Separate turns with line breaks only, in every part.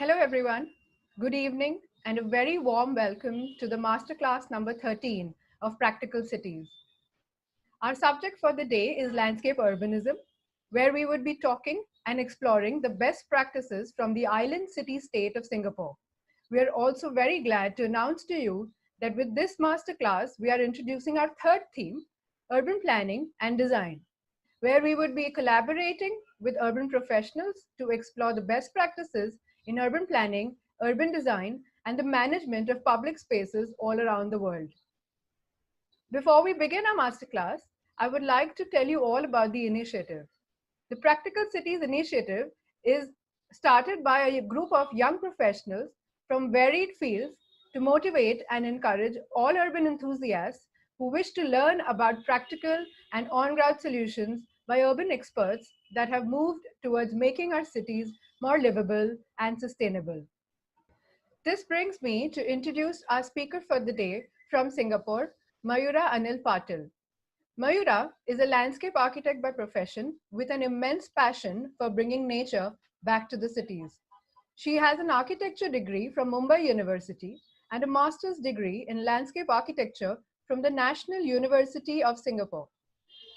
Hello everyone, good evening and a very warm welcome to the Masterclass number 13 of Practical Cities. Our subject for the day is landscape urbanism, where we would be talking and exploring the best practices from the island city-state of Singapore. We are also very glad to announce to you that with this masterclass, we are introducing our third theme, urban planning and design, where we would be collaborating with urban professionals to explore the best practices in urban planning, urban design, and the management of public spaces all around the world. Before we begin our masterclass, I would like to tell you all about the initiative. The Practical Cities initiative is started by a group of young professionals from varied fields to motivate and encourage all urban enthusiasts who wish to learn about practical and on-ground solutions by urban experts that have moved towards making our cities more livable and sustainable. This brings me to introduce our speaker for the day from Singapore, Mayura Anil Patil. Mayura is a landscape architect by profession with an immense passion for bringing nature back to the cities. She has an architecture degree from Mumbai University and a master's degree in landscape architecture from the National University of Singapore.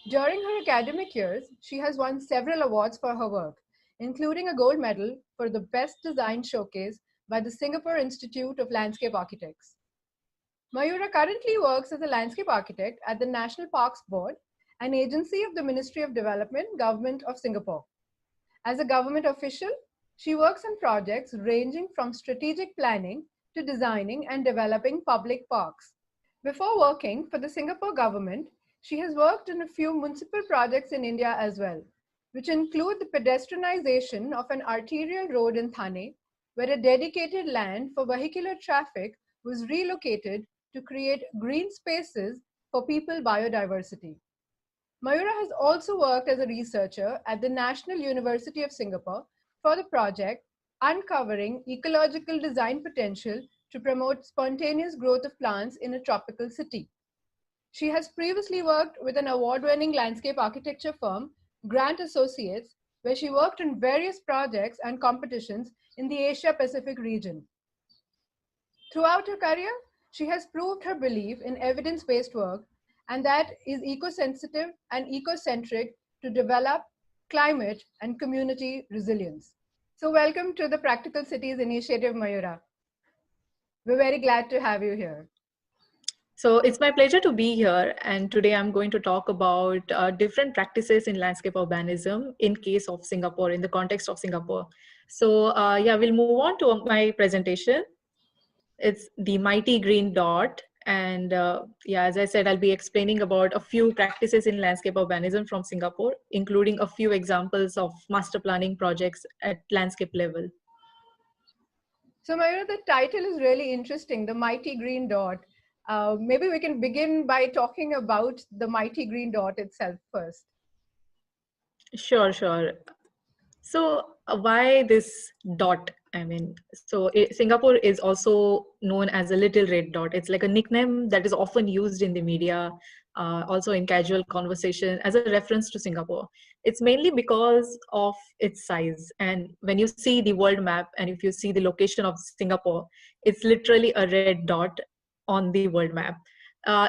During her academic years, she has won several awards for her work, including a gold medal for the Best Design Showcase by the Singapore Institute of Landscape Architects. Mayura currently works as a landscape architect at the National Parks Board, an agency of the Ministry of Development, Government of Singapore. As a government official, she works on projects ranging from strategic planning to designing and developing public parks. Before working for the Singapore government, she has worked on a few municipal projects in India as well, which include the pedestrianization of an arterial road in Thane, where a dedicated land for vehicular traffic was relocated to create green spaces for people biodiversity. Mayura has also worked as a researcher at the National University of Singapore for the project Uncovering Ecological Design Potential to Promote Spontaneous Growth of Plants in a Tropical City. She has previously worked with an award-winning landscape architecture firm, Grant Associates, where she worked on various projects and competitions in the Asia-Pacific region. Throughout her career, she has proved her belief in evidence-based work and that is eco-sensitive and eco-centric to develop climate and community resilience. So welcome to the Practical Cities Initiative, Mayura. We're very glad to have you here.
So it's my pleasure to be here, and today I'm going to talk about different practices in landscape urbanism in case of Singapore, in the context of Singapore. So yeah, we'll move on to my presentation. It's the mighty green dot, and yeah, as I said, I'll be explaining about a few practices in landscape urbanism from Singapore, including a few examples of master planning projects at landscape level.
So Mayura, the title is really interesting, the mighty green dot. Maybe we can begin by talking about the mighty green dot itself first.
Sure. So why this dot? I mean, so Singapore is also known as a little red dot. It's like a nickname that is often used in the media, also in casual conversation as a reference to Singapore. It's mainly because of its size. And when you see the world map and if you see the location of Singapore, it's literally a red dot on the world map.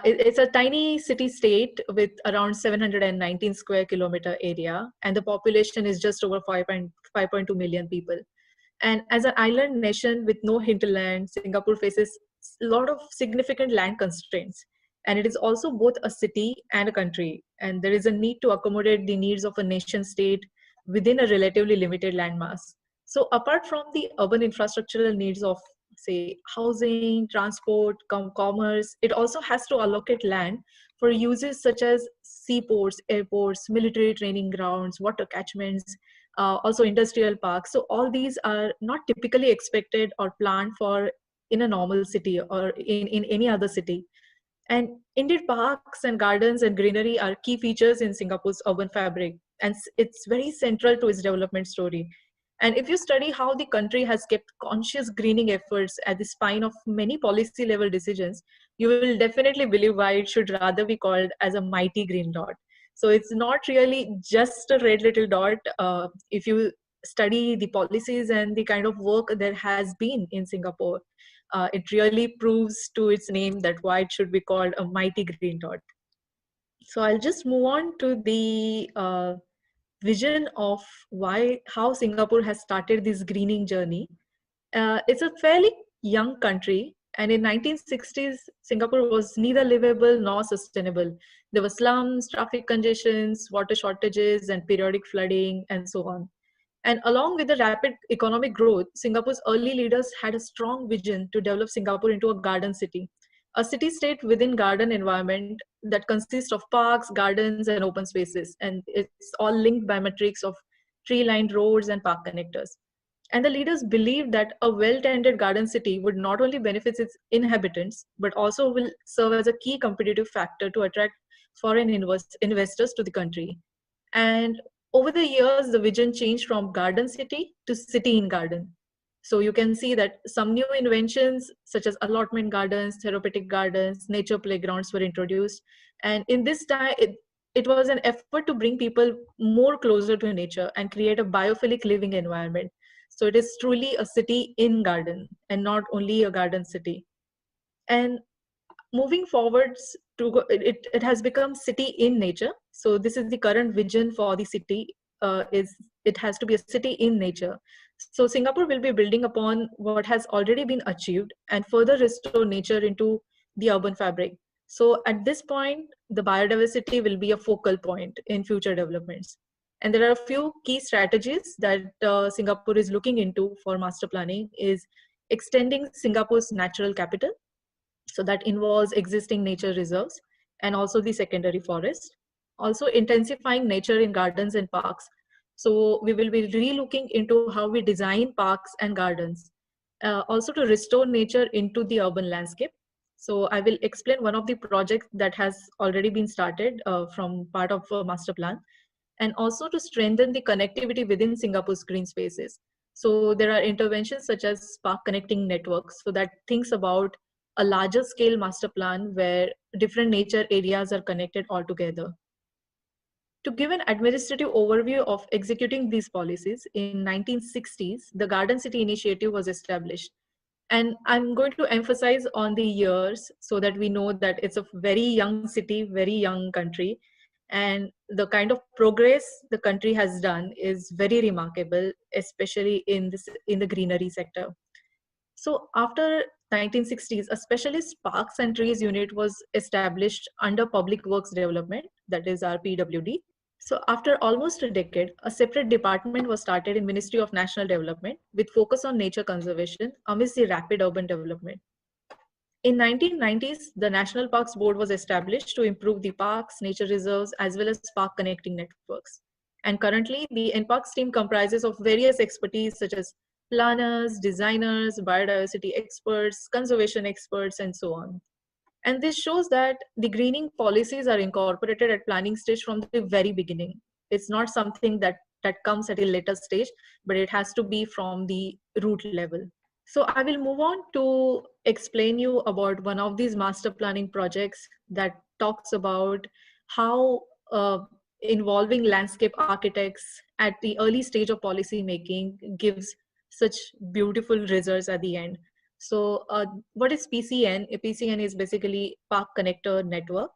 It's a tiny city-state with around 719 square kilometer area, and the population is just over 5.2 million people. And as an island nation with no hinterland, Singapore faces a lot of significant land constraints. And it is also both a city and a country. And there is a need to accommodate the needs of a nation state within a relatively limited landmass. So apart from the urban infrastructural needs of, say, housing, transport, commerce, it also has to allocate land for uses such as seaports, airports, military training grounds, water catchments, also industrial parks. So all these are not typically expected or planned for in a normal city or in any other city. And indeed, parks and gardens and greenery are key features in Singapore's urban fabric, and it's very central to its development story. And if you study how the country has kept conscious greening efforts at the spine of many policy level decisions, you will definitely believe why it should rather be called as a mighty green dot. So it's not really just a red little dot. If you study the policies and the kind of work there has been in Singapore, it really proves to its name that why it should be called a mighty green dot. So I'll just move on to the vision of how Singapore has started this greening journey. It's a fairly young country, and in 1960s, Singapore was neither livable nor sustainable. There were slums, traffic congestions, water shortages, and periodic flooding, and so on. And along with the rapid economic growth, Singapore's early leaders had a strong vision to develop Singapore into a garden city, a city state within garden environment that consists of parks, gardens, and open spaces. And it's all linked by metrics of tree-lined roads and park connectors. And the leaders believed that a well-tended garden city would not only benefit its inhabitants, but also will serve as a key competitive factor to attract foreign investors to the country. And over the years, the vision changed from garden city to city in garden. So you can see that some new inventions such as allotment gardens, therapeutic gardens, nature playgrounds were introduced. And in this time, it was an effort to bring people more closer to nature and create a biophilic living environment. So it is truly a city in garden and not only a garden city. And moving forwards it has become city in nature. So this is the current vision for the city, is it has to be a city in nature. So Singapore will be building upon what has already been achieved and further restore nature into the urban fabric. So at this point, the biodiversity will be a focal point in future developments. And there are a few key strategies that Singapore is looking into for master planning is extending Singapore's natural capital. So that involves existing nature reserves and also the secondary forest. Also intensifying nature in gardens and parks. So we will be re-looking into how we design parks and gardens. Also to restore nature into the urban landscape. So I will explain one of the projects that has already been started from part of a master plan, and also to strengthen the connectivity within Singapore's green spaces. So there are interventions such as park connecting networks, so that thinks about a larger scale master plan where different nature areas are connected all together. To give an administrative overview of executing these policies, in 1960s, the Garden City Initiative was established. And I'm going to emphasize on the years so that we know that it's a very young city, very young country. And the kind of progress the country has done is very remarkable, especially in the greenery sector. So after 1960s, a specialist parks and trees unit was established under Public Works Development, that is our PWD. So after almost a decade, a separate department was started in Ministry of National Development with focus on nature conservation amidst the rapid urban development. In 1990s, the National Parks Board was established to improve the parks, nature reserves, as well as park connecting networks. And currently, the NParks team comprises of various expertise such as planners, designers, biodiversity experts, conservation experts, and so on. And this shows that the greening policies are incorporated at planning stage from the very beginning. It's not something that comes at a later stage, but it has to be from the root level. So I will move on to explain you about one of these master planning projects that talks about how involving landscape architects at the early stage of policy making gives such beautiful results at the end. So what is PCN? A PCN is basically Park Connector Network,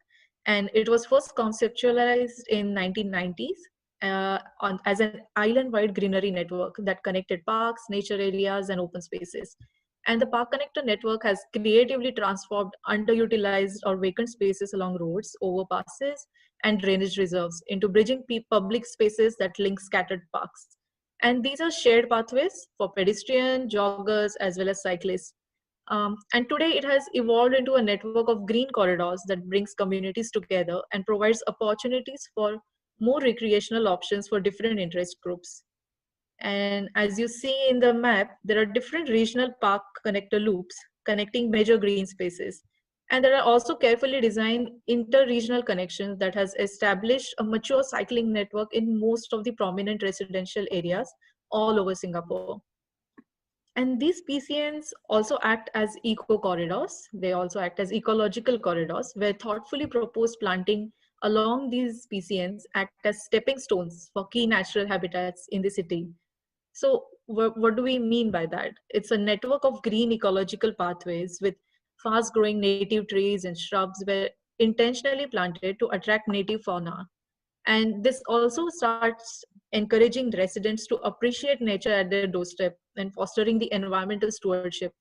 and it was first conceptualized in 1990s as an island-wide greenery network that connected parks, nature areas, and open spaces. And the Park Connector network has creatively transformed underutilized or vacant spaces along roads, overpasses, and drainage reserves into bridging public spaces that link scattered parks. And these are shared pathways for pedestrians, joggers, as well as cyclists. And today it has evolved into a network of green corridors that brings communities together and provides opportunities for more recreational options for different interest groups. And as you see in the map, there are different regional park connector loops connecting major green spaces. And there are also carefully designed inter-regional connections that has established a mature cycling network in most of the prominent residential areas all over Singapore. And these PCNs also act as eco corridors. They also act as ecological corridors where thoughtfully proposed planting along these PCNs act as stepping stones for key natural habitats in the city. So what do we mean by that? It's a network of green ecological pathways with fast growing native trees and shrubs were intentionally planted to attract native fauna. And this also starts encouraging residents to appreciate nature at their doorstep and fostering the environmental stewardship.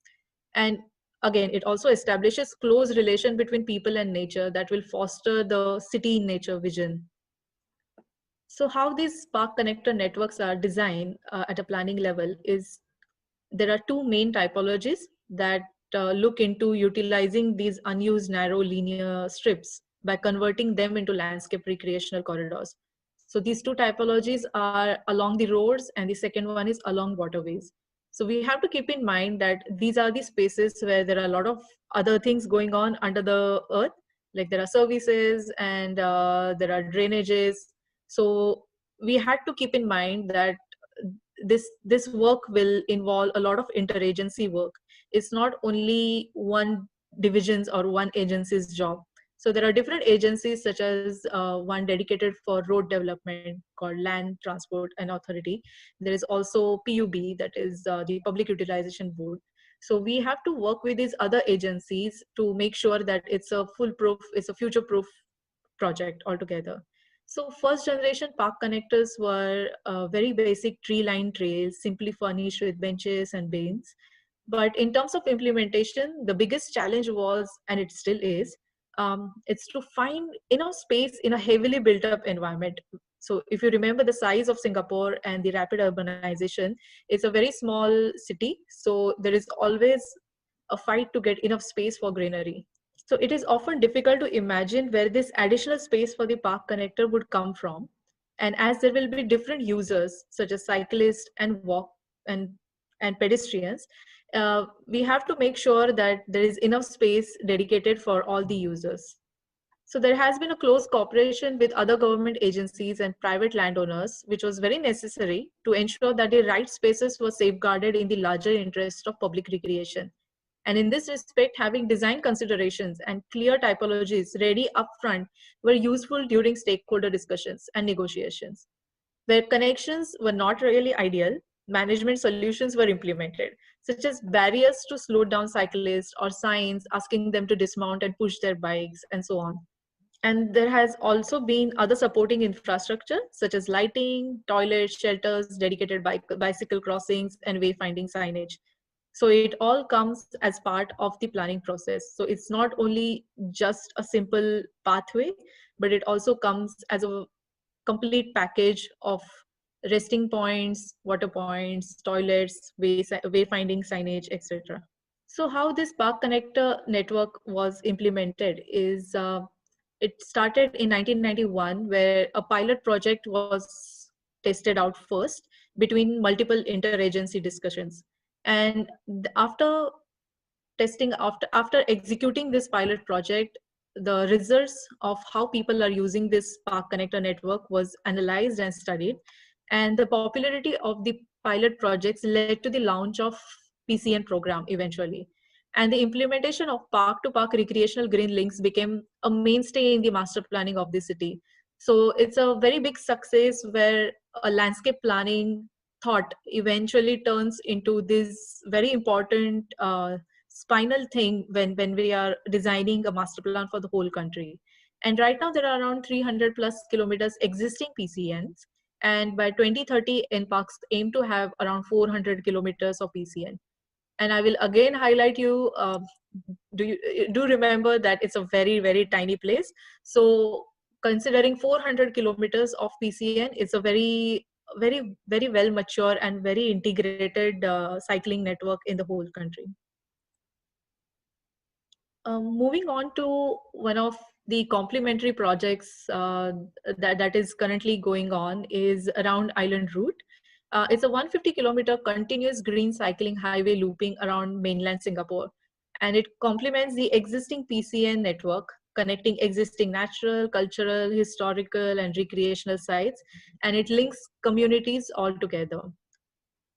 And again, it also establishes close relation between people and nature that will foster the city in nature vision. So how these park connector networks are designed at a planning level is there are two main typologies that look into utilizing these unused narrow linear strips by converting them into landscape recreational corridors. So these two typologies are along the roads and the second one is along waterways. So we have to keep in mind that these are the spaces where there are a lot of other things going on under the earth, like there are services and there are drainages. So we had to keep in mind that this work will involve a lot of interagency work. It's not only one division's or one agency's job. So there are different agencies such as one dedicated for road development called Land Transport and Authority. There is also PUB, that is the Public Utilization Board. So we have to work with these other agencies to make sure that it's a foolproof, it's a future-proof project altogether. So first generation park connectors were very basic tree-lined trails, simply furnished with benches and banes. But in terms of implementation, the biggest challenge was, and it still is, it's to find enough space in a heavily built up environment. So if you remember the size of Singapore and the rapid urbanization, it's a very small city. So there is always a fight to get enough space for greenery. So it is often difficult to imagine where this additional space for the park connector would come from. And as there will be different users, such as cyclists and and, and pedestrians, we have to make sure that there is enough space dedicated for all the users. So there has been a close cooperation with other government agencies and private landowners, which was very necessary to ensure that the right spaces were safeguarded in the larger interest of public recreation. And in this respect, having design considerations and clear typologies ready upfront were useful during stakeholder discussions and negotiations. Where connections were not really ideal, management solutions were implemented, such as barriers to slow down cyclists or signs asking them to dismount and push their bikes and so on. And there has also been other supporting infrastructure such as lighting, toilets, shelters, dedicated bicycle crossings, and wayfinding signage. So it all comes as part of the planning process. So it's not only just a simple pathway, but it also comes as a complete package of resting points, water points, toilets, wayfinding signage, etc. So how this park connector network was implemented is it started in 1991, where a pilot project was tested out first between multiple interagency discussions. And after testing, after executing this pilot project, the results of how people are using this park connector network was analyzed and studied. And the popularity of the pilot projects led to the launch of PCN program eventually. And the implementation of park to park recreational green links became a mainstay in the master planning of the city. So it's a very big success where a landscape planning thought eventually turns into this very important spinal thing when we are designing a master plan for the whole country. And right now there are around 300 plus kilometers existing PCNs, and by 2030 NParks aim to have around 400 kilometers of PCN. And I will again highlight you, do remember that it's a very tiny place. So considering 400 kilometers of PCN, it's a very well mature and very integrated cycling network in the whole country. Moving on to one of the complementary projects that is currently going on is around Island Route. It's a 150-kilometer continuous green cycling highway looping around mainland Singapore, and it complements the existing PCN network, connecting existing natural, cultural, historical, and recreational sites, and it links communities all together.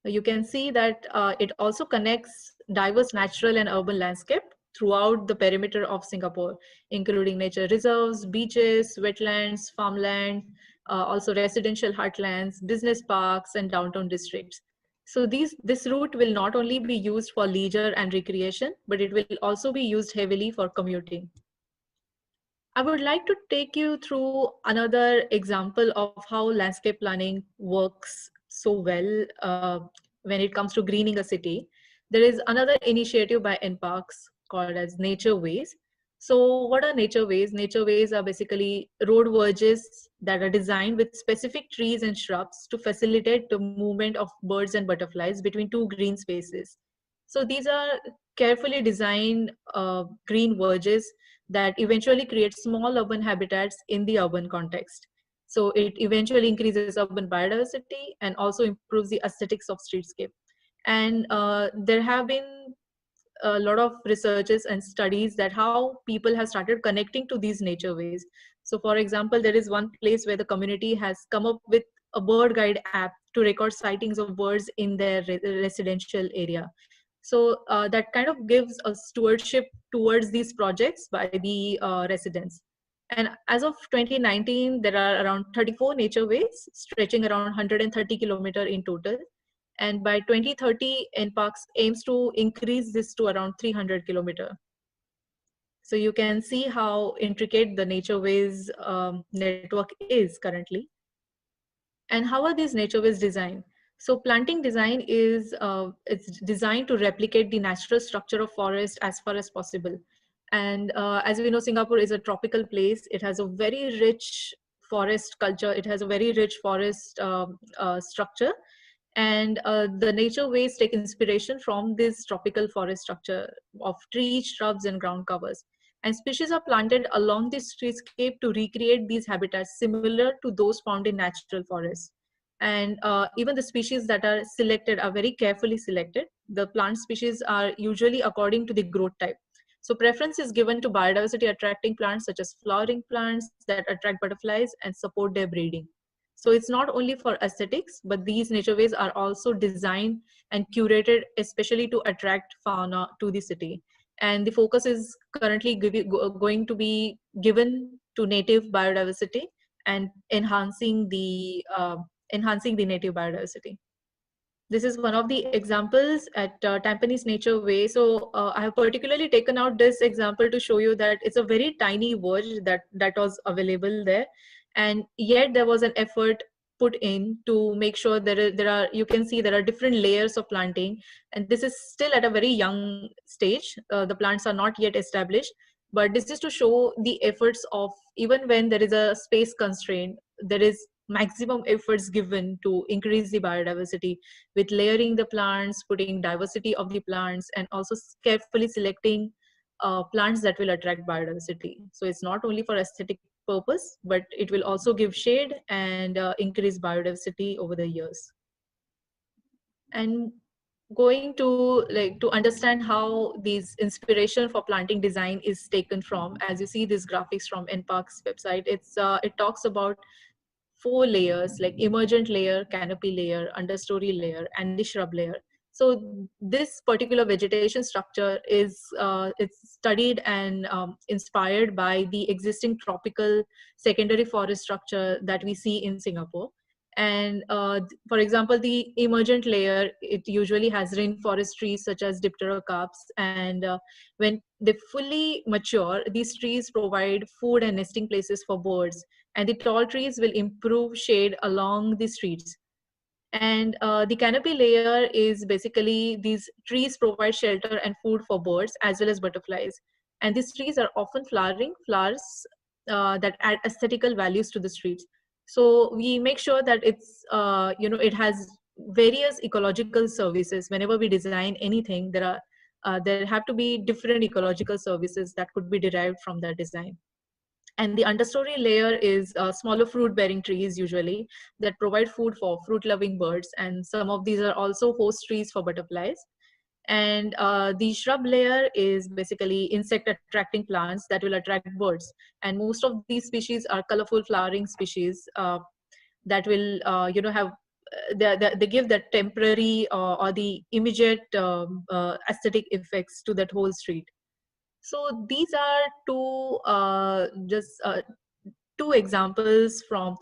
You can see that it also connects diverse natural and urban landscape throughout the perimeter of Singapore, including nature reserves, beaches, wetlands, farmland, also residential heartlands, business parks, and downtown districts. So this route will not only be used for leisure and recreation, but it will also be used heavily for commuting. I would like to take you through another example of how landscape planning works so well when it comes to greening a city. There is another initiative by NParks called as Nature Ways. So what are nature ways? Nature ways are basically road verges that are designed with specific trees and shrubs to facilitate the movement of birds and butterflies between two green spaces. So these are carefully designed green verges that eventually creates small urban habitats in the urban context. So it eventually increases urban biodiversity and also improves the aesthetics of streetscape. And there have been a lot of researches and studies that how people have started connecting to these nature ways. So for example, there is one place where the community has come up with a bird guide app to record sightings of birds in their residential area. So that kind of gives a stewardship towards these projects by the residents. And as of 2019, there are around 34 nature ways stretching around 130 kilometers in total. And by 2030, NParks aims to increase this to around 300 kilometers. So you can see how intricate the nature ways network is currently. And how are these nature ways designed? So planting design is it's designed to replicate the natural structure of forest as far as possible. And as we know, Singapore is a tropical place. It has a very rich forest culture. It has a very rich forest structure. And the nature ways take inspiration from this tropical forest structure of trees, shrubs, and ground covers. And species are planted along this streetscape to recreate these habitats similar to those found in natural forests. And even the species that are selected are very carefully selected. The plant species are usually according to the growth type. So preference is given to biodiversity attracting plants such as flowering plants that attract butterflies and support their breeding. So it's not only for aesthetics, but these nature ways are also designed and curated especially to attract fauna to the city. And the focus is currently going to be given to native biodiversity and enhancing the native biodiversity. This is one of the examples at Tampines Nature Way. So I have particularly taken out this example to show you that it's a very tiny verge that was available there. And yet there was an effort put in to make sure there are, you can see there are different layers of planting. And this is still at a very young stage. The plants are not yet established. But this is to show the efforts of, even when there is a space constraint, there is maximum efforts given to increase the biodiversity with layering the plants, putting diversity of the plants, and also carefully selecting plants that will attract biodiversity. So it's not only for aesthetic purpose, but it will also give shade and increase biodiversity over the years. And going to to understand how these inspiration for planting design is taken from, as you see these graphics from NParks website, it talks about 4 layers like emergent layer, canopy layer, understory layer, and the shrub layer. So this particular vegetation structure is it's studied and inspired by the existing tropical secondary forest structure that we see in Singapore. And for example, the emergent layer, it usually has rainforest trees such as dipterocarps. And when they fully mature, these trees provide food and nesting places for birds, and the tall trees will improve shade along the streets. And the canopy layer is basically these trees provide shelter and food for birds as well as butterflies. And these trees are often flowering flowers that add aesthetical values to the streets. So we make sure that it's it has various ecological services. Whenever we design anything, there have to be different ecological services that could be derived from that design. And the understory layer is smaller fruit bearing trees usually that provide food for fruit loving birds, and some of these are also host trees for butterflies. And the shrub layer is basically insect attracting plants that will attract birds, and most of these species are colorful flowering species that will have they give that temporary or the immediate aesthetic effects to that whole street. So these are just two examples from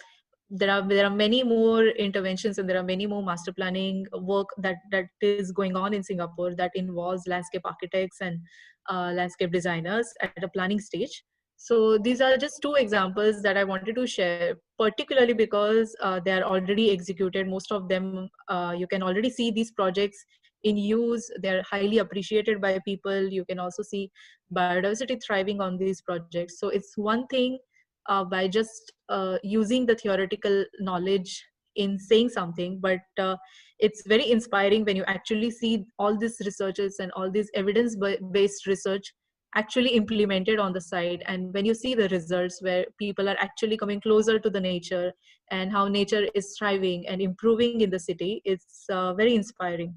there are many more interventions, and there are many more master planning work that is going on in Singapore that involves landscape architects and landscape designers at a planning stage. So these are just two examples that I wanted to share, particularly because they are already executed. Most of them, you can already see these projects in use. They're highly appreciated by people. You can also see biodiversity thriving on these projects. So it's one thing by just using the theoretical knowledge in saying something, but it's very inspiring when you actually see all these researches and all this evidence-based research actually implemented on the site, and when you see the results where people are actually coming closer to the nature and how nature is thriving and improving in the city, it's very inspiring.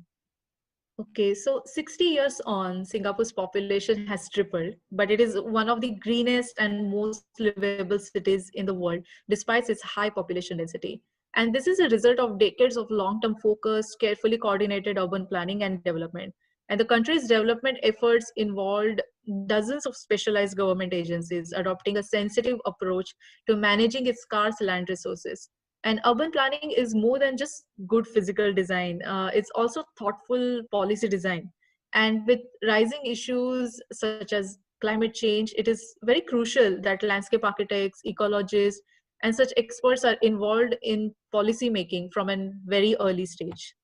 Okay, so 60 years on, Singapore's population has tripled, but it is one of the greenest and most livable cities in the world, despite its high population density. And this is a result of decades of long-term focused, carefully coordinated urban planning and development. And the country's development efforts involved dozens of specialized government agencies adopting a sensitive approach to managing its scarce land resources. And urban planning is more than just good physical design, it's also thoughtful policy design. And with rising issues such as climate change, it is very crucial that landscape architects, ecologists, and such experts are involved in policy making from a very early stage.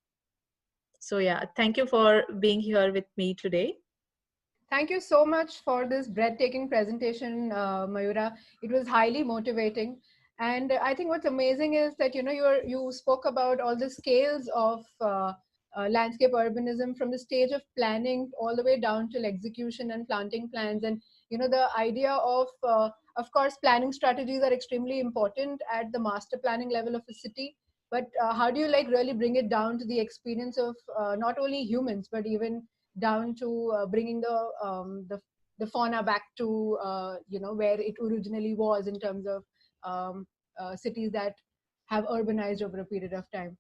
So yeah, thank you for being here with me today.
Thank you so much for this breathtaking presentation, Mayura. It was highly motivating. And I think what's amazing is that, you spoke about all the scales of landscape urbanism, from the stage of planning all the way down till execution and planting plans. And, the idea of course, planning strategies are extremely important at the master planning level of a city. But how do you like really bring it down to the experience of not only humans, but even down to bringing the fauna back to where it originally was, in terms of cities that have urbanized over a period of time.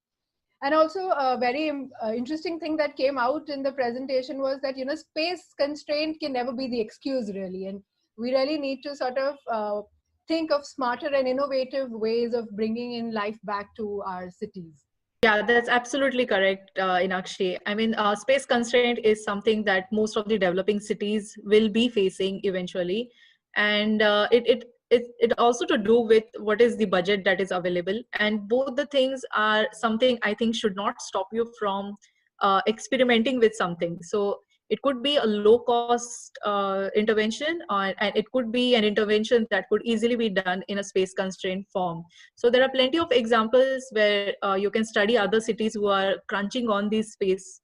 And also a very interesting thing that came out in the presentation was that space constraint can never be the excuse, really, and we really need to sort of think of smarter and innovative ways of bringing in life back to our cities.
Yeah, that's absolutely correct, Inakshi. I mean, space constraint is something that most of the developing cities will be facing eventually, and it also to do with what is the budget that is available. And both the things are something I think should not stop you from experimenting with something. So it could be a low cost intervention, and it could be an intervention that could easily be done in a space constrained form. So there are plenty of examples where you can study other cities who are crunching on this space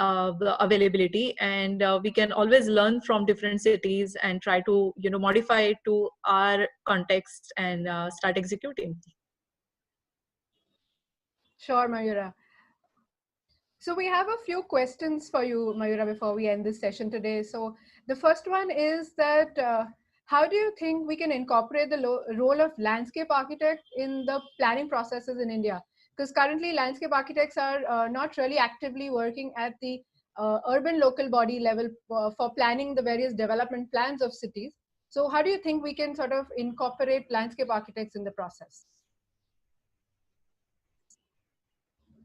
availability, and we can always learn from different cities and try to modify it to our context and start executing.
Sure, Mayura. So we have a few questions for you, Mayura, before we end this session today. So the first one is that how do you think we can incorporate the role of landscape architect in the planning processes in India? Because currently landscape architects are not really actively working at the urban local body level for planning the various development plans of cities. So how do you think we can sort of incorporate landscape architects in the process?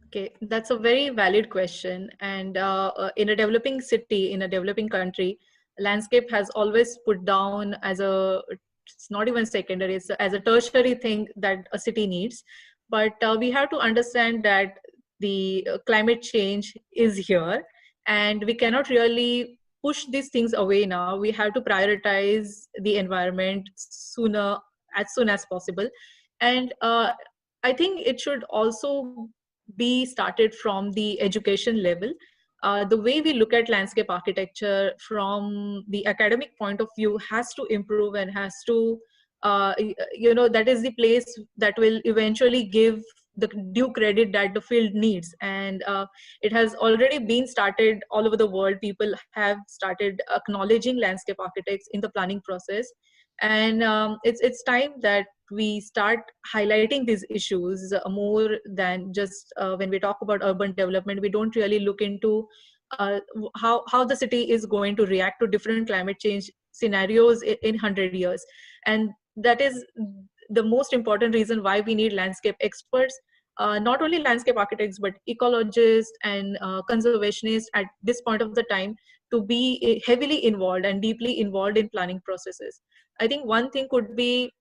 Okay, that's a very valid question. And in a developing city, in a developing country, landscape has always put down as it's not even secondary, it's as a tertiary thing that a city needs. But we have to understand that the climate change is here, and we cannot really push these things away now. We have to prioritize the environment as soon as possible. And I think it should also be started from the education level. The way we look at landscape architecture from the academic point of view has to improve, and has to, that is the place that will eventually give the due credit that the field needs. And it has already been started all over the world. People have started acknowledging landscape architects in the planning process. And it's time that we start highlighting these issues more than just when we talk about urban development. We don't really look into how the city is going to react to different climate change scenarios in 100 years. And that is the most important reason why we need landscape experts, not only landscape architects, but ecologists and conservationists at this point of the time, to be heavily involved and deeply involved in planning processes. I think one thing could be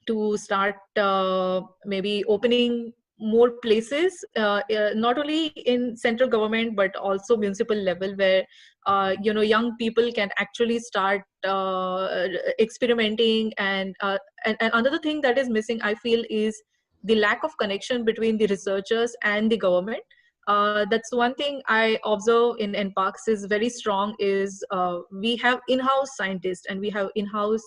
to start maybe opening more places, not only in central government but also municipal level, where young people can actually start experimenting. And another thing that is missing, I feel, is the lack of connection between the researchers and the government. That's one thing I observe in NParks is very strong, is we have in-house scientists and we have in-house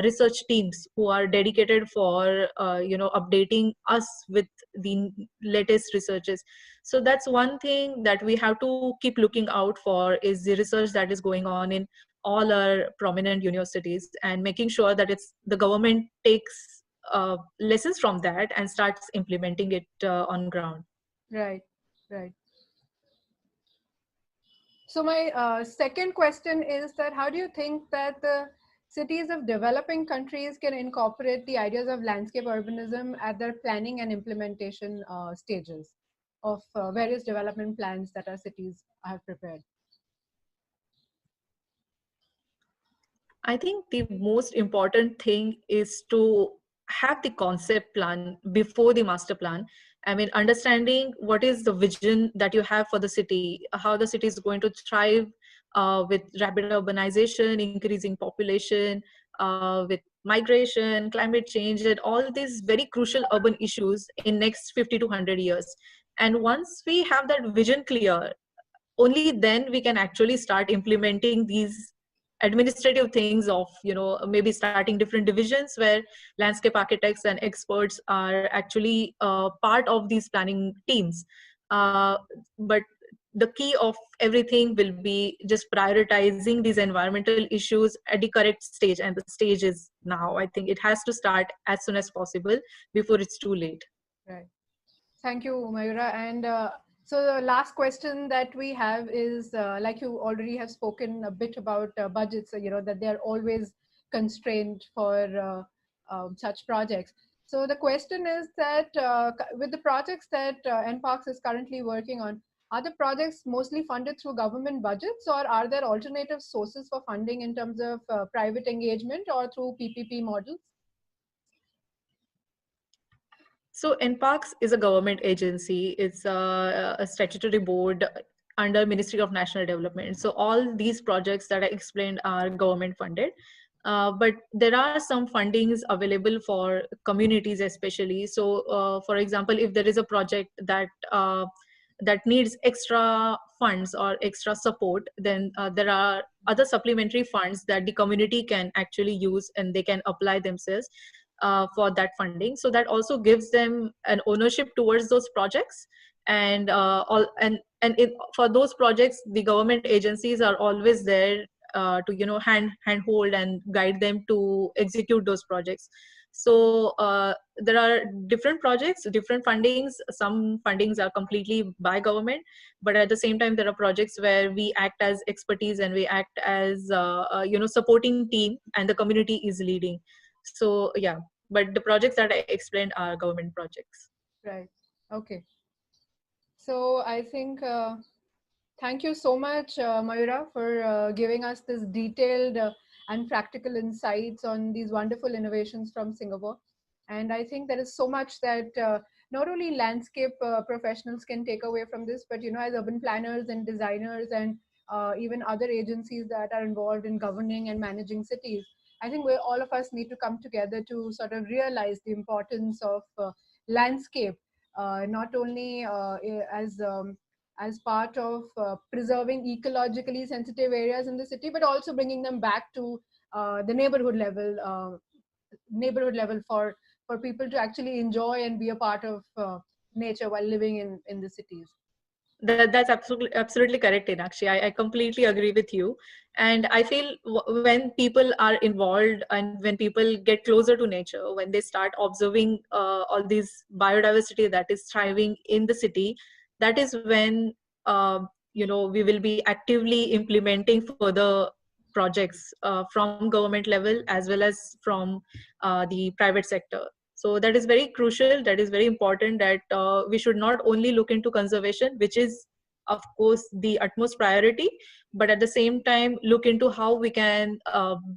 research teams who are dedicated for updating us with the latest researches. So that's one thing that we have to keep looking out for, is the research that is going on in all our prominent universities, and making sure that the government takes lessons from that and starts implementing it on ground.
Right, right. So my second question is that how do you think that the cities of developing countries can incorporate the ideas of landscape urbanism at their planning and implementation stages of various development plans that our cities have prepared?
I think the most important thing is to have the concept plan before the master plan. I mean, understanding what is the vision that you have for the city, how the city is going to thrive with rapid urbanization, increasing population, with migration, climate change, and all these very crucial urban issues in next 50 to 100 years. And once we have that vision clear, only then we can actually start implementing these administrative things of maybe starting different divisions where landscape architects and experts are actually part of these planning teams. But the key of everything will be just prioritizing these environmental issues at the correct stage, and the stage is now. I think it has to start as soon as possible before it's too late.
Right. Thank you, Mayura. And so the last question that we have is, like you already have spoken a bit about budgets, that they're always constrained for such projects. So the question is that with the projects that NParks is currently working on, are the projects mostly funded through government budgets, or are there alternative sources for funding in terms of private engagement or through PPP models?
So NParks is a government agency. It's a statutory board under Ministry of National Development. So all these projects that I explained are government funded. But there are some fundings available for communities especially. So for example, if there is a project that needs extra funds or extra support, then there are other supplementary funds that the community can actually use, and they can apply themselves for that funding. So that also gives them an ownership towards those projects. And for those projects, the government agencies are always there to hand hold and guide them to execute those projects. So there are different projects, different fundings. Some fundings are completely by government, but at the same time there are projects where we act as expertise and we act as supporting team, and the community is leading. So yeah, but the projects that I explained are government projects.
Right. Okay. So I think thank you so much, Mayura, for giving us this detailed and practical insights on these wonderful innovations from Singapore. And I think there is so much that not only landscape professionals can take away from this, but as urban planners and designers and even other agencies that are involved in governing and managing cities. I think all of us need to come together to sort of realize the importance of landscape, not only as part of preserving ecologically sensitive areas in the city, but also bringing them back to the neighborhood level for people to actually enjoy and be a part of nature while living in the cities.
That's absolutely correct, Inakshi. I completely agree with you. And I feel when people are involved and when people get closer to nature, when they start observing all these biodiversity that is thriving in the city, that is when we will be actively implementing further projects from government level as well as from the private sector. So that is very crucial, that is very important, that we should not only look into conservation, which is of course the utmost priority, but at the same time look into how we can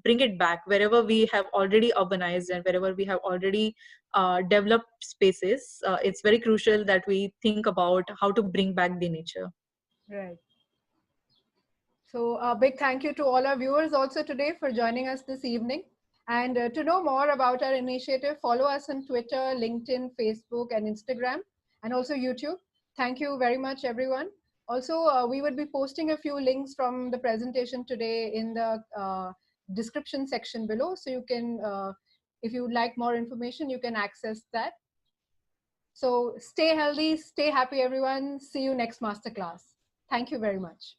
bring it back wherever we have already urbanized and wherever we have already developed spaces. It's very crucial that we think about how to bring back the nature.
Right. So a big thank you to all our viewers also today for joining us this evening. And to know more about our initiative, follow us on Twitter, LinkedIn, Facebook, and Instagram, and also YouTube. Thank you very much, everyone. Also, we would be posting a few links from the presentation today in the description section below. So you can, if you would like more information, you can access that. So stay healthy, stay happy, everyone. See you next masterclass. Thank you very much.